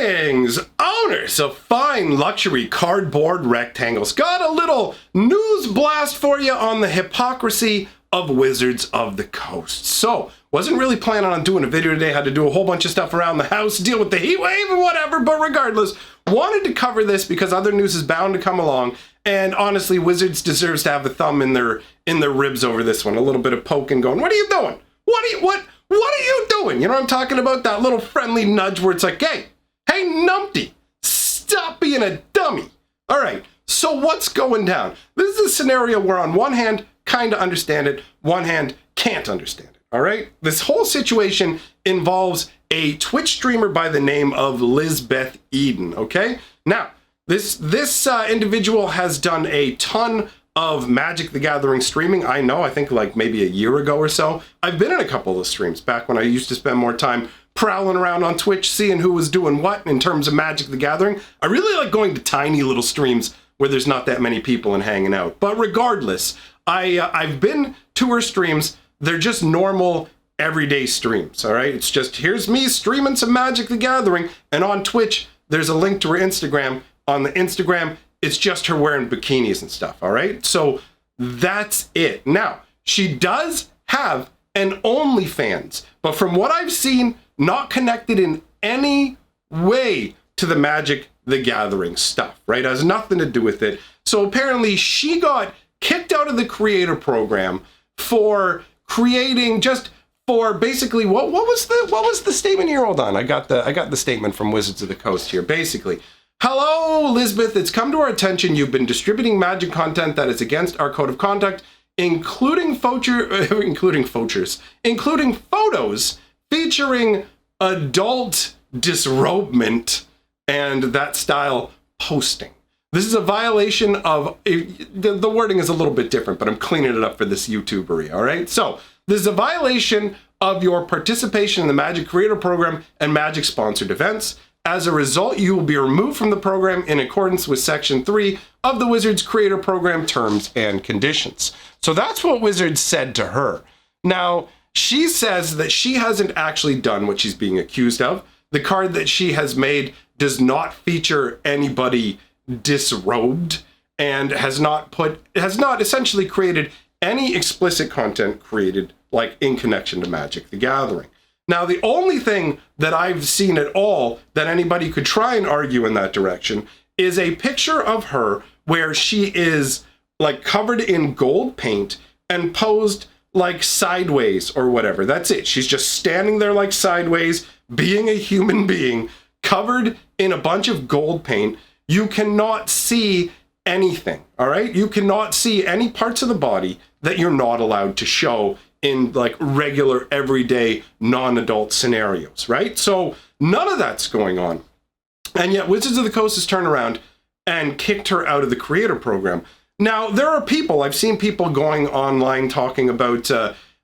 Greetings, owners of fine luxury cardboard rectangles. Got a little news blast for you on the hypocrisy of Wizards of the Coast. So, wasn't really planning on doing a video today. Had to do a whole bunch of stuff around the house, deal with the heat wave and whatever, but regardless, wanted to cover this because other news is bound to come along. And honestly, Wizards deserves to have a thumb in their ribs over this one. A little bit of poking going, what are you doing? What are you doing? You know what I'm talking about? That little friendly nudge where it's like, hey, numpty, stop being a dummy. All right, so what's going down? This is a scenario where on one hand, kind of understand it, one hand, can't understand it, all right? This whole situation involves a Twitch streamer by the name of Lisbeth Eden, okay? Now, this individual has done a ton of Magic the Gathering streaming. I think like maybe a year ago or so. I've been in a couple of streams back when I used to spend more time prowling around on Twitch, seeing who was doing what in terms of Magic the Gathering. I really like going to tiny little streams where there's not that many people and hanging out. But regardless, I've been to her streams. They're just normal, everyday streams, all right? It's just, here's me streaming some Magic the Gathering, and on Twitch, there's a link to her Instagram. On the Instagram, it's just her wearing bikinis and stuff, all right? So that's it. Now, she does have an OnlyFans, but from what I've seen, not connected in any way to the Magic the Gathering stuff, right? It has nothing to do with it. So apparently she got kicked out of the creator program for creating for basically what was the statement here? Hold on. I got the statement from Wizards of the Coast here. Basically, hello, Lisbeth. It's come to our attention you've been distributing Magic content that is against our code of conduct, including photos featuring adult disrobement and that style posting. This is a violation of, the wording is a little bit different, but I'm cleaning it up for this YouTubery, all right? So, this is a violation of your participation in the Magic Creator Program and Magic sponsored events. As a result, you will be removed from the program in accordance with Section 3 of the Wizards Creator Program Terms and Conditions. So that's what Wizards said to her. Now, she says that she hasn't actually done what she's being accused of. The card that she has made does not feature anybody disrobed and has not essentially created any explicit content created like in connection to Magic the Gathering. Now, the only thing that I've seen at all that anybody could try and argue in that direction is a picture of her where she is like covered in gold paint and posed like sideways or whatever. That's it. She's just standing there like sideways, being a human being, covered in a bunch of gold paint. You cannot see anything, all right? You cannot see any parts of the body that you're not allowed to show in like regular, everyday, non-adult scenarios, right? So none of that's going on. And yet Wizards of the Coast has turned around and kicked her out of the creator program. Now, there are people, I've seen people going online talking about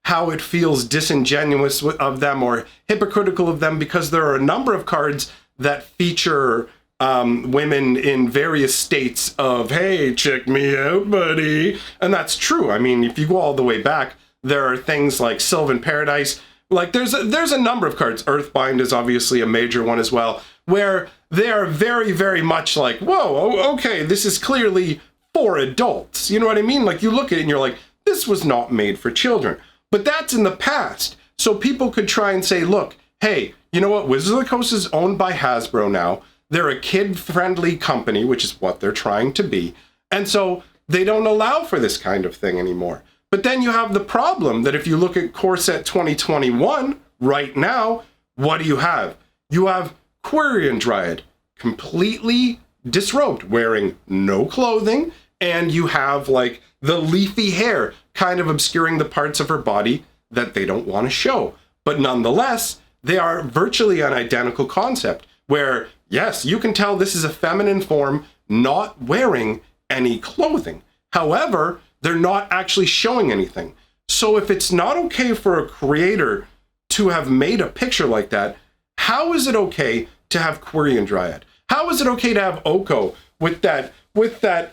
how it feels disingenuous of them or hypocritical of them because there are a number of cards that feature women in various states of, hey, check me out, buddy. And that's true. I mean, if you go all the way back, there are things like Sylvan Paradise. Like there's a number of cards. Earthbind is obviously a major one as well, where they are very, very much like, whoa, okay, this is clearly for adults. You know what I mean? Like you look at it and you're like, this was not made for children. But that's in the past. So people could try and say, look, hey, you know what? Wizards of the Coast is owned by Hasbro now. They're a kid-friendly company, which is what they're trying to be. And so they don't allow for this kind of thing anymore. But then you have the problem that if you look at Core Set 2021 right now, what do you have? You have Quirion Dryad completely disrobed, wearing no clothing, and you have like the leafy hair kind of obscuring the parts of her body that they don't want to show. But nonetheless, they are virtually an identical concept where, yes, you can tell this is a feminine form not wearing any clothing. However, they're not actually showing anything. So if it's not okay for a creator to have made a picture like that, how is it okay to have Quirion Dryad? How is it okay to have Oko with that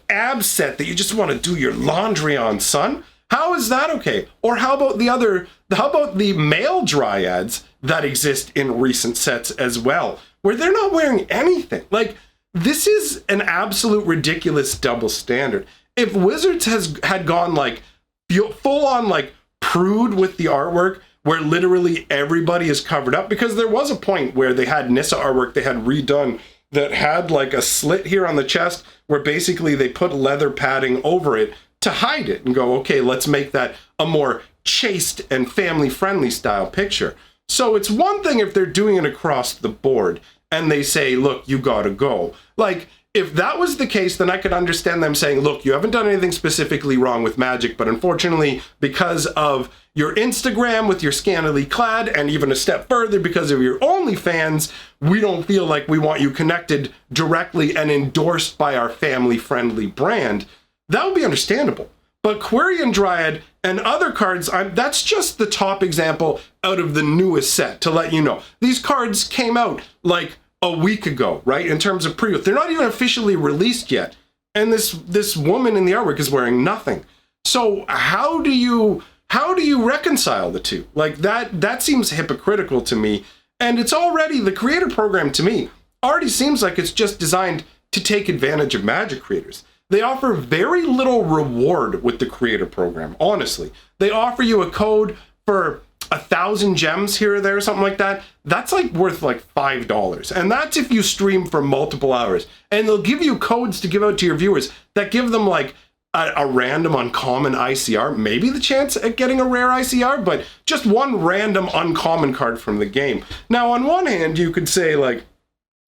ab set that you just want to do your laundry on, son? How is that okay? Or how about the male dryads that exist in recent sets as well, where they're not wearing anything. Like, this is an absolute ridiculous double standard. If Wizards had gone like full on like prude with the artwork, where literally everybody is covered up, because there was a point where they had Nissa artwork they had redone that had like a slit here on the chest where basically they put leather padding over it to hide it and go, okay, let's make that a more chaste and family-friendly style picture. So it's one thing if they're doing it across the board and they say, look, you gotta go. Like, if that was the case, then I could understand them saying, look, you haven't done anything specifically wrong with Magic, but unfortunately, because of your Instagram with your scantily clad, and even a step further, because of your OnlyFans, we don't feel like we want you connected directly and endorsed by our family-friendly brand. That would be understandable. But Quirion Dryad and other cards, that's just the top example out of the newest set, to let you know. These cards came out like a week ago, right? In terms of pre-order. They're not even officially released yet. And this woman in the artwork is wearing nothing. So how do you reconcile the two? Like, that seems hypocritical to me. And it's already, the creator program to me already seems like it's just designed to take advantage of Magic creators. They offer very little reward with the creator program, honestly. They offer you a code for 1,000 gems here or there, or something like that. That's like worth like $5. And that's if you stream for multiple hours. And they'll give you codes to give out to your viewers that give them like a random uncommon ICR, maybe the chance at getting a rare ICR, but just one random uncommon card from the game. Now, on one hand, you could say like,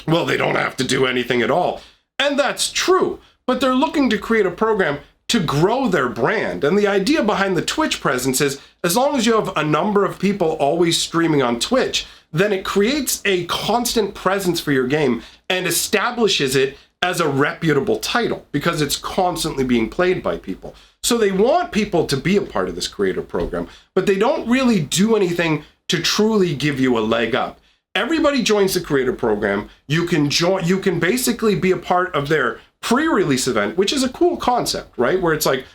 well, they don't have to do anything at all. And that's true, but they're looking to create a program to grow their brand. And the idea behind the Twitch presence is, as long as you have a number of people always streaming on Twitch, then it creates a constant presence for your game and establishes it as a reputable title because it's constantly being played by people. So they want people to be a part of this creator program, but they don't really do anything to truly give you a leg up. Everybody joins the creator program. You can basically be a part of their pre-release event, which is a cool concept, right? Where it's like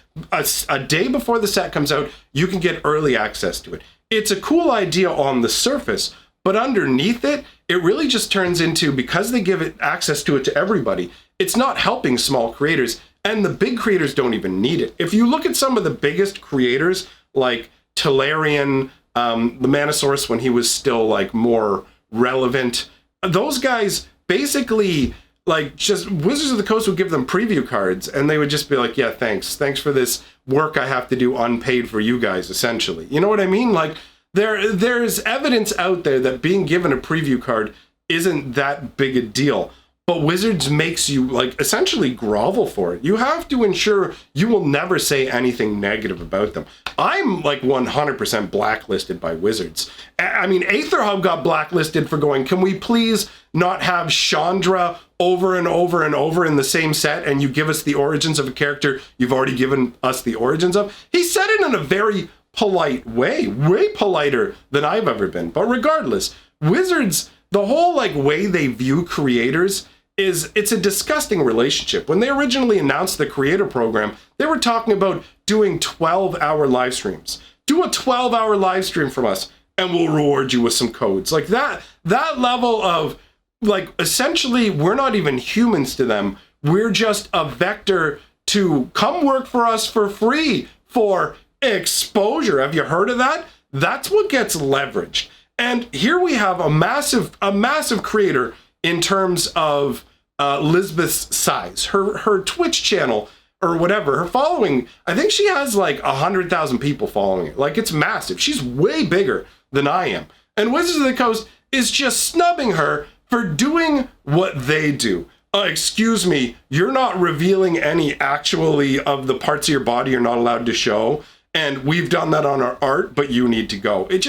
a day before the set comes out, you can get early access to it. It's a cool idea on the surface, but underneath it, it really just turns into, because they give it access to it to everybody, it's not helping small creators, and the big creators don't even need it. If you look at some of the biggest creators, like Tolarian, the Manosaurus when he was still like more relevant, those guys basically, like, just Wizards of the Coast would give them preview cards and they would just be like, yeah, thanks for this work I have to do unpaid for you guys, essentially. You know what I mean? Like, there's evidence out there that being given a preview card isn't that big a deal, but Wizards makes you like essentially grovel for it. You have to ensure you will never say anything negative about them. I'm like 100% blacklisted by Wizards. I mean, Aetherhub got blacklisted for going, can we please not have Chandra over and over and over in the same set, and you give us the origins of a character you've already given us the origins of? He said it in a very polite way politer than I've ever been. But regardless, Wizards, the whole like way they view creators is, it's a disgusting relationship. When they originally announced the creator program, they were talking about doing 12-hour live streams. Do a 12-hour live stream from us and we'll reward you with some codes. Like that level of, like, essentially we're not even humans to them. We're just a vector to come work for us for free for exposure. Have you heard of that? That's what gets leveraged. And here we have a massive creator in terms of Lisbeth's size. Her Twitch channel or whatever, her following, I think she has like 100,000 people following it. Like, it's massive. She's way bigger than I am. And Wizards of the Coast is just snubbing her for doing what they do. Excuse me, you're not revealing any actually of the parts of your body you're not allowed to show. And we've done that on our art, but you need to go. It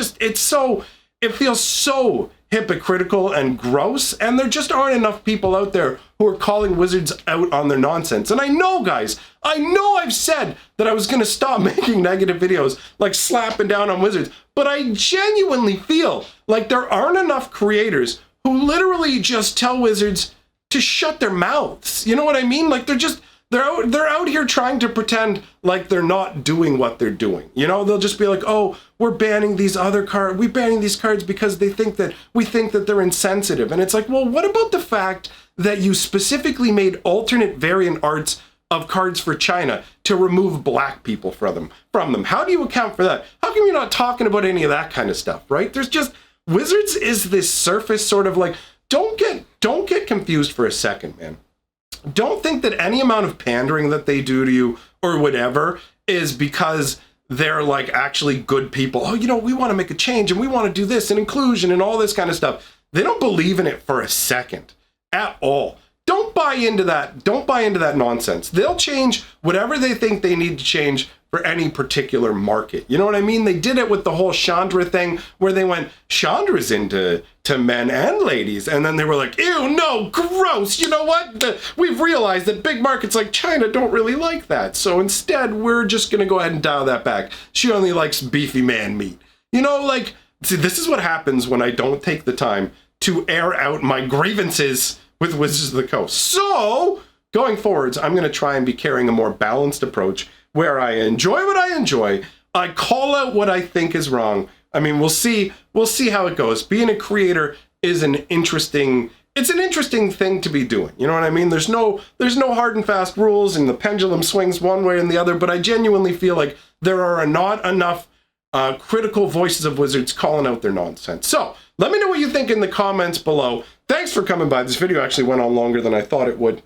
feels so hypocritical and gross, and there just aren't enough people out there who are calling Wizards out on their nonsense. And I know, guys, I've said that I was going to stop making negative videos, like slapping down on Wizards, but I genuinely feel like there aren't enough creators who literally just tell Wizards to shut their mouths. You know what I mean? Like, They're out here trying to pretend like they're not doing what they're doing. You know, they'll just be like, oh, we're banning these other cards. We're banning these cards because we think that they're insensitive. And it's like, well, what about the fact that you specifically made alternate variant arts of cards for China to remove black people from them? How do you account for that? How come you're not talking about any of that kind of stuff, right? There's just, Wizards is this surface sort of like, don't get confused for a second, man. Don't think that any amount of pandering that they do to you or whatever is because they're like actually good people. Oh, you know, we want to make a change and we want to do this and inclusion and all this kind of stuff. They don't believe in it for a second at all. Don't buy into that. Don't buy into that nonsense. They'll change whatever they think they need to change for any particular market. You know what I mean? They did it with the whole Chandra thing where they went, Chandra's into men and ladies. And then they were like, ew, no, gross. You know what? We've realized that big markets like China don't really like that. So instead, we're just going to go ahead and dial that back. She only likes beefy man meat. You know, like, see, this is what happens when I don't take the time to air out my grievances with Wizards of the Coast. So going forwards, I'm going to try and be carrying a more balanced approach where I enjoy what I enjoy. I call out what I think is wrong. I mean, we'll see how it goes. Being a creator is an interesting thing to be doing. You know what I mean? There's no hard and fast rules and the pendulum swings one way and the other, but I genuinely feel like there are not enough critical voices of Wizards calling out their nonsense. So let me know what you think in the comments below. Thanks for coming by. This video actually went on longer than I thought it would.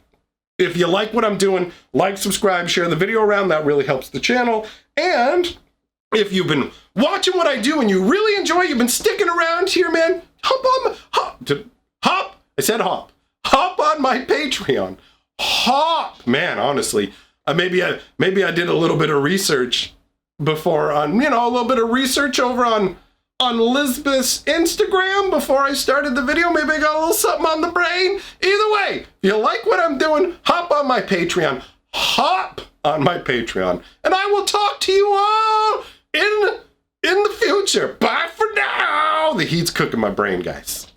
If you like what I'm doing, like, subscribe, share the video around. That really helps the channel. And if you've been watching what I do and you really enjoy, you've been sticking around here, man, hop on my Patreon. Man, honestly, maybe I did a little bit of research before on, you know, a little bit of research over on Elizabeth's Instagram before I started the video. Maybe I got a little something on the brain. Either way, if you like what I'm doing, hop on my Patreon. And I will talk to you all in the future. Bye for now. The heat's cooking my brain, guys.